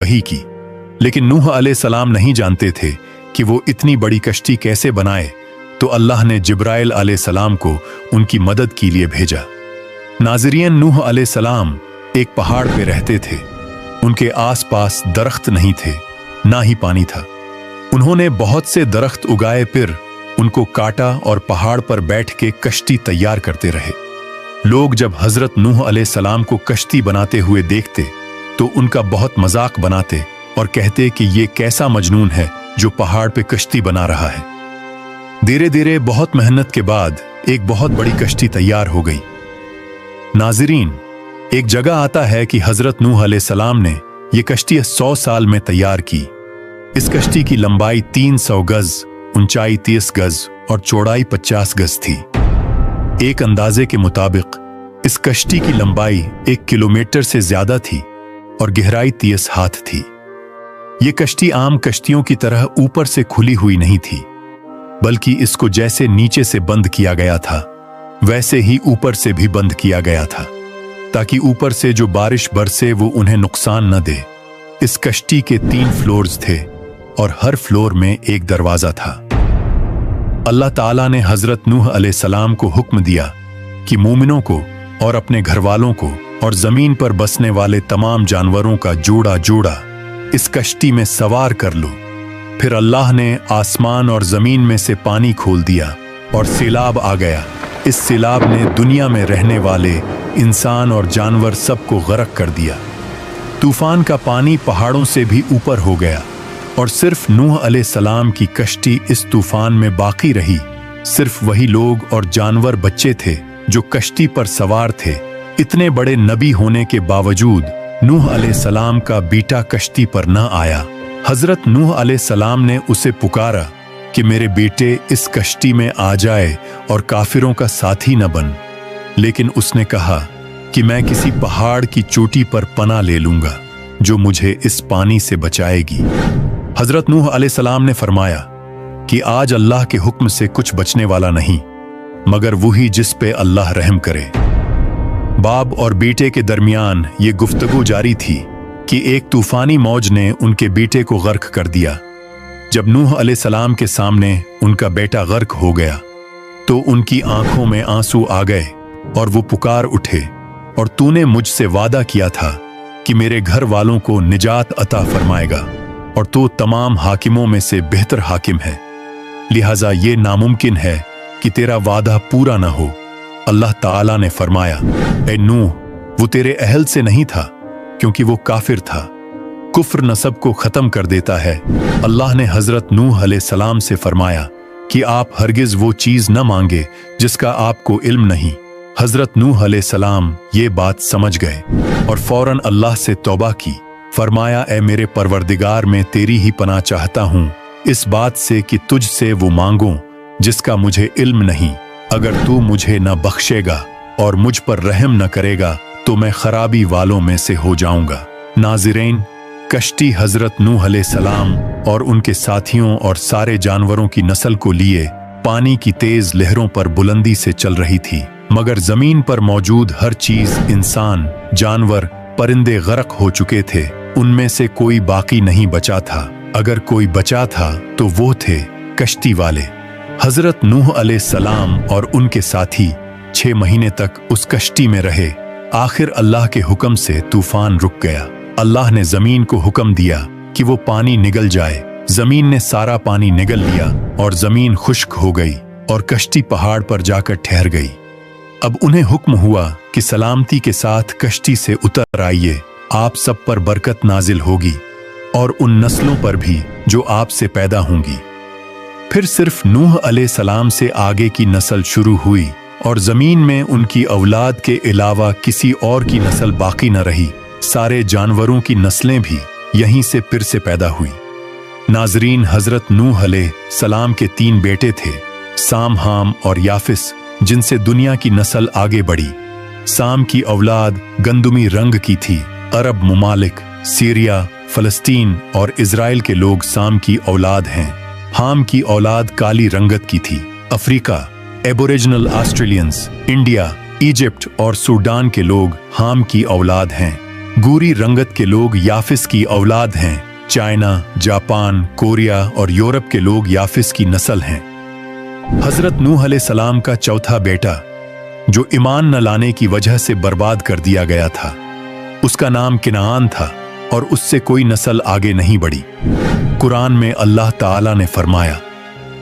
वही की। लेकिन नूह अलैहिस्सलाम नहीं जानते थे कि वो इतनी बड़ी कश्ती कैसे बनाए, तो अल्लाह ने जिब्राइल अलैहिस्सलाम को उनकी मदद के लिए भेजा। नाज़रीन, नूह अलैहिस्सलाम एक पहाड़ पे रहते थे। उनके आसपास दरख्त नहीं थे, ना ही पानी था। उन्होंने बहुत से दरख्त उगाए, फिर उनको काटा और पहाड़ पर बैठ के कश्ती तैयार करते रहे। लोग जब हजरत नूह अलैहिस्सलाम को कश्ती बनाते हुए देखते तो उनका बहुत मजाक बनाते और कहते कि ये कैसा मजनून है जो पहाड़ पे कश्ती बना रहा है। धीरे धीरे बहुत मेहनत के बाद एक बहुत बड़ी कश्ती तैयार हो गई। नाज़रीन, एक जगह आता है कि हजरत नूह अलैहिस्सलाम ने यह कश्ती 100 साल में तैयार की। इस कश्ती की लंबाई 300 गज, ऊंचाई 30 गज और चौड़ाई 50 गज थी। एक अंदाजे के मुताबिक इस कश्ती की लंबाई 1 किलोमीटर से ज्यादा थी और गहराई 30 हाथ थी। ये कश्ती आम कश्तियों की तरह ऊपर से खुली हुई नहीं थी, बल्कि इसको जैसे नीचे से बंद किया गया था वैसे ही ऊपर से भी बंद किया गया था, ताकि ऊपर से जो बारिश बरसे वो उन्हें नुकसान न दे। इस कश्ती के 3 फ्लोर्स थे और हर फ्लोर में एक दरवाजा था। अल्लाह ताला ने हजरत नूह अलैहिस्सलाम को हुक्म दिया कि मोमिनों को और अपने घर वालों को और जमीन पर बसने वाले तमाम जानवरों का जोड़ा जोड़ा इस कश्ती में सवार कर लो। फिर अल्लाह ने आसमान और जमीन में से पानी खोल दिया और सैलाब आ गया। इस सैलाब ने दुनिया में रहने वाले इंसान और जानवर सबको गर्क कर दिया। तूफान का पानी पहाड़ों से भी ऊपर हो गया और सिर्फ नूह अलैहिस्सलाम की कश्ती इस तूफान में बाकी रही। सिर्फ वही लोग और जानवर बच्चे थे जो कश्ती पर सवार थे। इतने बड़े नबी होने के बावजूद नूह अलैहिस्सलाम का बेटा कश्ती पर न आया। हजरत नूह अलैहिस्सलाम ने उसे पुकारा कि मेरे बेटे इस कश्ती में आ जाए और काफिरों का साथी न बन। लेकिन उसने कहा कि मैं किसी पहाड़ की चोटी पर पनाह ले लूंगा जो मुझे इस पानी से बचाएगी। हजरत नूह अलैहिस्सलाम ने फरमाया कि आज अल्लाह के हुक्म से कुछ बचने वाला नहीं मगर वही जिस पे अल्लाह रहम करे। बाप और बेटे के दरमियान ये गुफ्तगू जारी थी कि एक तूफानी मौज ने उनके बेटे को गर्क कर दिया। जब नूह अलैहिस्सलाम के सामने उनका बेटा गर्क हो गया तो उनकी आंखों में आंसू आ गए और वो पुकार उठे, और तूने मुझसे वादा किया था कि मेरे घर वालों को निजात अता फरमाएगा और तू तमाम हाकिमों में से बेहतर हाकिम है, लिहाजा ये नामुमकिन है कि तेरा वादा पूरा ना हो। अल्लाह ताला ने फरमाया, ए नूह, वो तेरे अहल से नहीं था क्योंकि वो काफिर था। कुफ्र नसब को खत्म कर देता है। अल्लाह ने हजरत नूह अलैहिस्सलाम से फरमाया कि आप हरगिज वो चीज न मांगे जिसका आपको इल्म नहीं। हजरत नूह अलैहिस्सलाम ये बात समझ गए और फौरन अल्लाह से तौबा की। फरमाया, ए मेरे परवरदिगार, मैं तेरी ही पनाह चाहता हूँ इस बात से कि तुझसे वो मांगूं जिसका मुझे इल्म नहीं। अगर तू मुझे न बख्शेगा और मुझ पर रहम न करेगा तो मैं खराबी वालों में से हो जाऊंगा। नाज़रीन, कश्ती हजरत नूह अलैहिस्सलाम और उनके साथियों और सारे जानवरों की नस्ल को लिए पानी की तेज लहरों पर बुलंदी से चल रही थी, मगर जमीन पर मौजूद हर चीज, इंसान, जानवर, परिंदे गर्क हो चुके थे। उनमें से कोई बाकी नहीं बचा था। अगर कोई बचा था तो वो थे कश्ती वाले। हजरत नूह अलैहिस्सलाम और उनके साथी 6 महीने तक उस कश्ती में रहे। आखिर अल्लाह के हुक्म से तूफान रुक गया। अल्लाह ने जमीन को हुक्म दिया कि वो पानी निगल जाए। जमीन ने सारा पानी निगल लिया और जमीन खुश्क हो गई और कश्ती पहाड़ पर जाकर ठहर गई। अब उन्हें हुक्म हुआ कि सलामती के साथ कश्ती से उतर आइए, आप सब पर बरकत नाजिल होगी और उन नस्लों पर भी जो आपसे पैदा होंगी। फिर सिर्फ नूह अलैहिस्सलाम से आगे की नस्ल शुरू हुई और जमीन में उनकी औलाद के अलावा किसी और की नस्ल बाकी न रही। सारे जानवरों की नस्लें भी यहीं से फिर से पैदा हुई। नाजरीन, हजरत नूह अलैहिस्सलाम के 3 बेटे थे, साम, हाम और याफिस, जिनसे दुनिया की नस्ल आगे बढ़ी। साम की औलाद गंदुमी रंग की थी। अरब मुमालिक, सीरिया, फलस्तीन और इजराइल के लोग साम की औलाद हैं। हाम की औलाद काली रंगत की थी। Africa, aboriginal Australians, India, Egypt और सूडान के लोग हाम की औलाद हैं। गोरी रंगत के लोग याफिस की औलाद हैं। चाइना, जापान, कोरिया और यूरोप के लोग याफिस की नस्ल हैं। हजरत नूह अलैहिस्सलाम का चौथा बेटा जो ईमान न लाने की वजह से बर्बाद कर दिया गया था, उसका नाम किनान था और उससे कोई नस्ल आगे नहीं बढ़ी। कुरान में अल्लाह ताला ने फरमाया,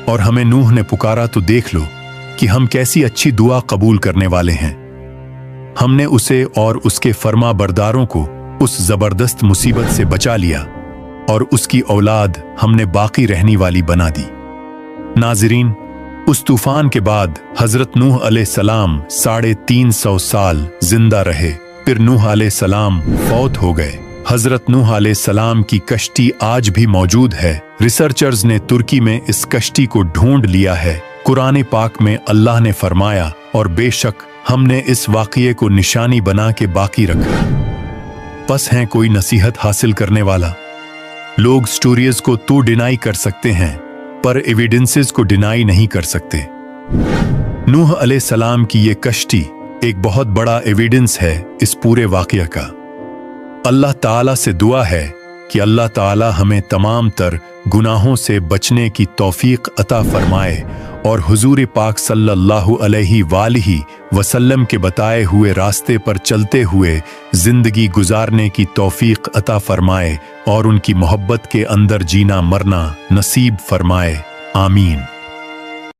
और हमें नूह ने पुकारा तो देख लो कि हम कैसी अच्छी दुआ कबूल करने वाले हैं। हमने उसे और उसके फर्मा बरदारों को उस जबरदस्त मुसीबत से बचा लिया और उसकी औलाद हमने बाकी रहने वाली बना दी। नाज़रीन, उस तूफान के बाद हजरत नूह अलैहिस्सलाम 350 साल जिंदा रहे। फिर नूह अलैहिस्सलाम फौत हो गए। हजरत नूह अलैहिस्सलाम की कश्ती आज भी मौजूद है। रिसर्चर्स ने तुर्की में इस कश्ती को ढूंढ लिया है। कुरान पाक में अल्लाह ने फरमाया, और बेशक हमने इस वाक़ये को निशानी बना के बाकी रखा। बस है कोई नसीहत हासिल करने वाला। लोग स्टोरीज को तो डिनाई कर सकते हैं, पर एविडेंसेस को डिनाई नहीं कर सकते। नूह अलैहिस्सलाम की ये कश्ती एक बहुत बड़ा एविडेंस है इस पूरे वाक़या का। अल्लाह ताला से दुआ है कि अल्लाह ताला हमें तमाम तर गुनाहों से बचने की तौफीक अता फरमाए और हुजूर पाक सल्लल्लाहु अलैहि वसल्लम के बताए हुए रास्ते पर चलते हुए जिंदगी गुजारने की तौफीक अता फरमाए और उनकी मोहब्बत के अंदर जीना मरना नसीब फरमाए। आमीन।